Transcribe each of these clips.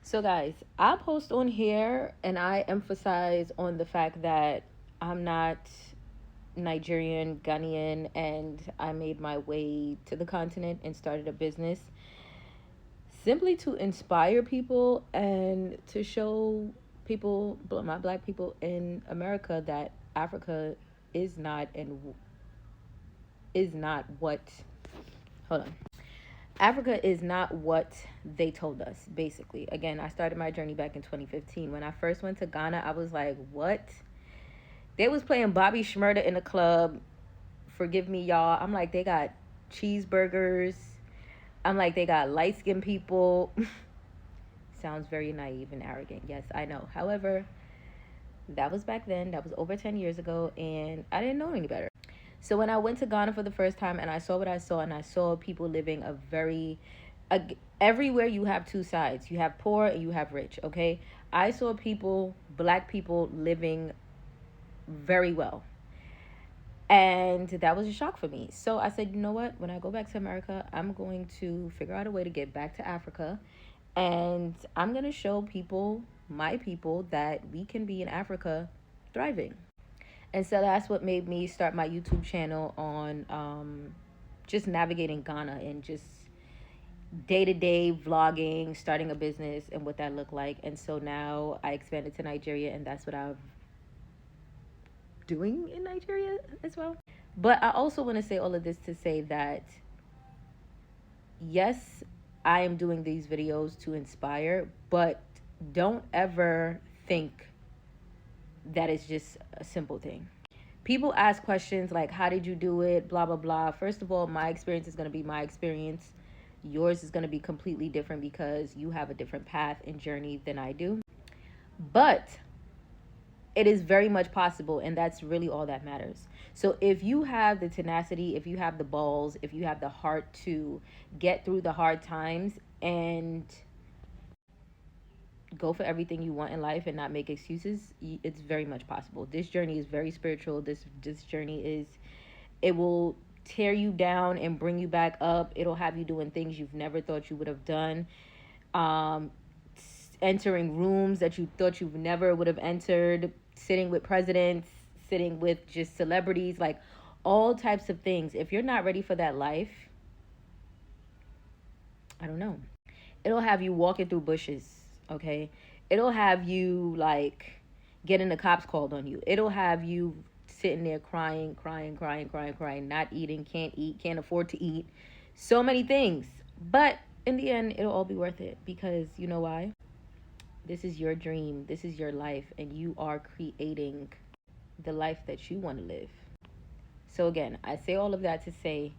So, guys, I post on here and I emphasize on the fact that I'm not Nigerian, Ghanaian, and I made my way to the continent and started a business simply to inspire people and to show people, my black people in America, that Africa is not and is not what, hold on. Africa is not what they told us, basically. Again, I started my journey back in 2015. When I first went to Ghana, I was like, what? They was playing Bobby Shmurda in the club. Forgive me, y'all. I'm like, they got cheeseburgers. I'm like, they got light-skinned people. Sounds very naive and arrogant. Yes, I know. However, that was back then. That was over 10 years ago, and I didn't know any better. So when I went to Ghana for the first time and I saw what I saw, and I saw people living everywhere you have two sides. You have poor and you have rich, okay? I saw black people living very well. And that was a shock for me. So I said, you know what? When I go back to America, I'm going to figure out a way to get back to Africa. And I'm going to show people, my people, that we can be in Africa thriving. And so that's what made me start my YouTube channel on just navigating Ghana and just day-to-day vlogging, starting a business, and what that looked like. And so now I expanded to Nigeria, and that's what I'm doing in Nigeria as well. But I also want to say all of this to say that, yes, I am doing these videos to inspire, but don't ever think that it's just a simple thing. People ask questions like, how did you do it? Blah, blah, blah. First of all, my experience is going to be my experience. Yours is going to be completely different because you have a different path and journey than I do. But it is very much possible, and that's really all that matters. So if you have the tenacity, if you have the balls, if you have the heart to get through the hard times and go for everything you want in life and not make excuses, it's very much possible. This journey is very spiritual. This journey is, it will tear you down and bring you back up. It'll have you doing things you've never thought you would have done. Entering rooms that you thought you never would have entered, sitting with presidents, sitting with just celebrities, like all types of things. If you're not ready for that life, I don't know. It'll have you walking through bushes, okay? It'll have you like getting the cops called on you. It'll have you sitting there crying, not eating, can't eat, can't afford to eat. So many things. But in the end, it'll all be worth it because you know why? This is your dream. This is your life, and you are creating the life that you want to live. So again, I say all of that to say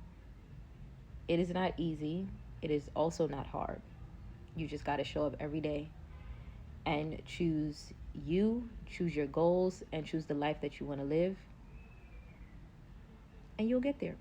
it is not easy. It is also not hard. You just got to show up every day and choose your goals, and choose the life that you want to live, and you'll get there.